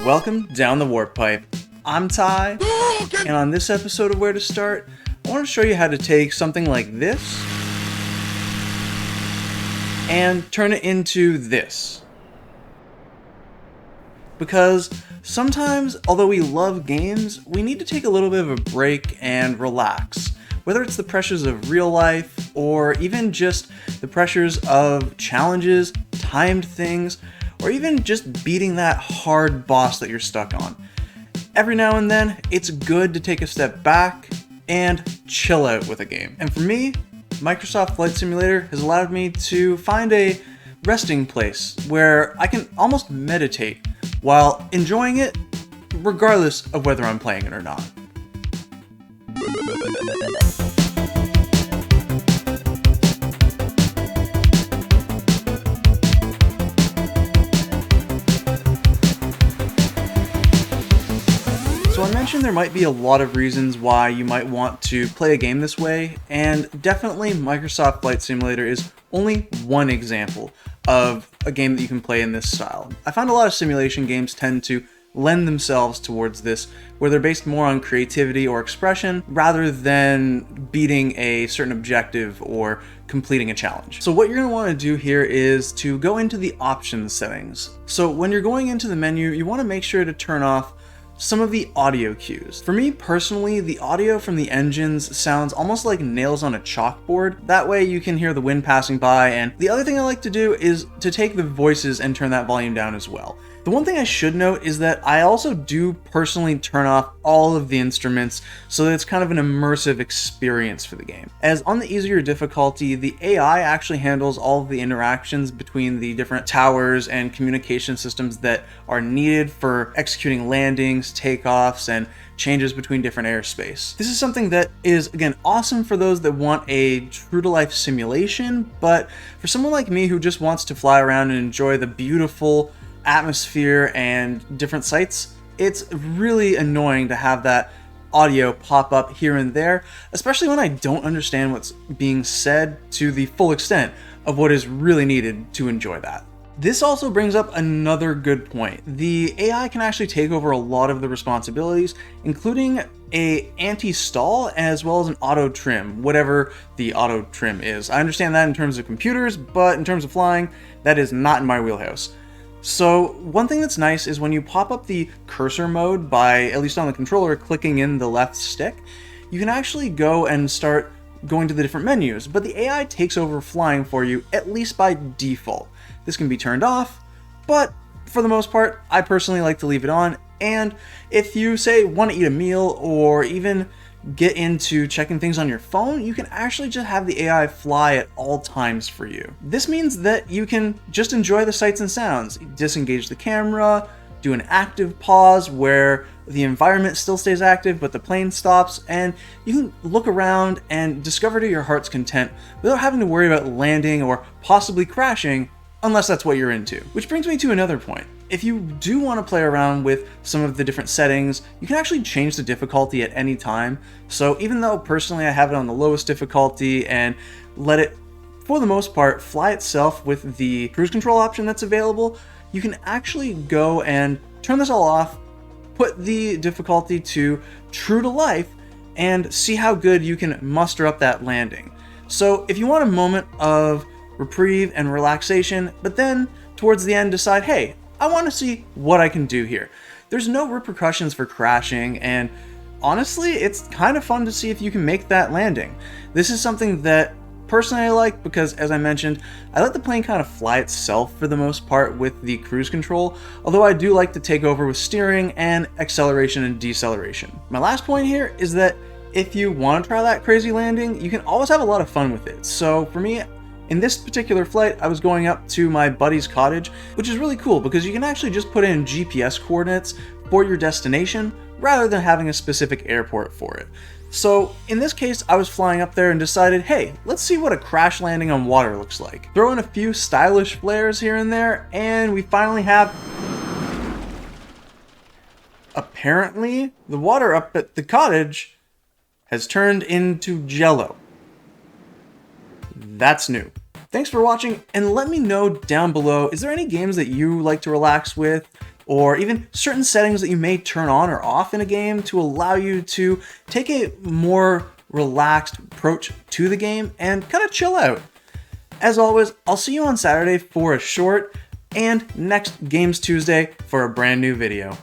Welcome down the warp pipe. I'm Ty, and on this episode of Where to Start, I want to show you how to take something like this and turn it into this. Because sometimes, although we love games, we need to take a little bit of a break and relax. Whether it's the pressures of real life, or even just the pressures of challenges, timed things, or even just beating that hard boss that you're stuck on. Every now and then, it's good to take a step back and chill out with a game. And for me, Microsoft Flight Simulator has allowed me to find a resting place where I can almost meditate while enjoying it, regardless of whether I'm playing it or not. So I mentioned there might be a lot of reasons why you might want to play a game this way, and definitely Microsoft Flight Simulator is only one example of a game that you can play in this style. I find a lot of simulation games tend to lend themselves towards this, where they're based more on creativity or expression rather than beating a certain objective or completing a challenge. So what you're going to want to do here is to go into the options settings. So when you're going into the menu, you want to make sure to turn off some of the audio cues. For me personally, the audio from the engines sounds almost like nails on a chalkboard. That way you can hear the wind passing by, and the other thing I like to do is to take the voices and turn that volume down as well. The one thing I should note is that I also do personally turn off all of the instruments so that it's kind of an immersive experience for the game. As on the easier difficulty, the AI actually handles all of the interactions between the different towers and communication systems that are needed for executing landings, takeoffs, and changes between different airspace. This is something that is, again, awesome for those that want a true-to-life simulation, but for someone like me who just wants to fly around and enjoy the beautiful atmosphere and different sights, it's really annoying to have that audio pop up here and there, especially when I don't understand what's being said to the full extent of what is really needed to enjoy that. This also brings up another good point. The AI can actually take over a lot of the responsibilities, including a anti-stall as well as an auto trim, whatever the auto trim is. I understand that in terms of computers, but in terms of flying, that is not in my wheelhouse. So one thing that's nice is when you pop up the cursor mode by, at least on the controller, clicking in the left stick, you can actually go and start going to the different menus, but the AI takes over flying for you, at least by default. This can be turned off, but for the most part, I personally like to leave it on, and if you, say, want to eat a meal or even get into checking things on your phone, you can actually just have the AI fly at all times for you. This means that you can just enjoy the sights and sounds, disengage the camera, do an active pause where the environment still stays active but the plane stops, and you can look around and discover to your heart's content without having to worry about landing or possibly crashing, unless that's what you're into. Which brings me to another point. If you do want to play around with some of the different settings, you can actually change the difficulty at any time. So even though personally I have it on the lowest difficulty and let it, for the most part, fly itself with the cruise control option that's available, you can actually go and turn this all off, put the difficulty to true to life, and see how good you can muster up that landing. So if you want a moment of reprieve and relaxation, but then towards the end decide, hey, I want to see what I can do here. There's no repercussions for crashing, and honestly, it's kind of fun to see if you can make that landing. This is something that personally I like because, as I mentioned, I let the plane kind of fly itself for the most part with the cruise control, although I do like to take over with steering and acceleration and deceleration. My last point here is that if you want to try that crazy landing, you can always have a lot of fun with it. So for me, in this particular flight, I was going up to my buddy's cottage, which is really cool because you can actually just put in GPS coordinates for your destination rather than having a specific airport for it. So in this case, I was flying up there and decided, hey, let's see what a crash landing on water looks like. Throw in a few stylish flares here and there, and we finally have... Apparently, the water up at the cottage has turned into jello. That's new. Thanks for watching, and let me know down below, is there any games that you like to relax with, or even certain settings that you may turn on or off in a game to allow you to take a more relaxed approach to the game and kind of chill out. As always, I'll see you on Saturday for a short and next Games Tuesday for a brand new video.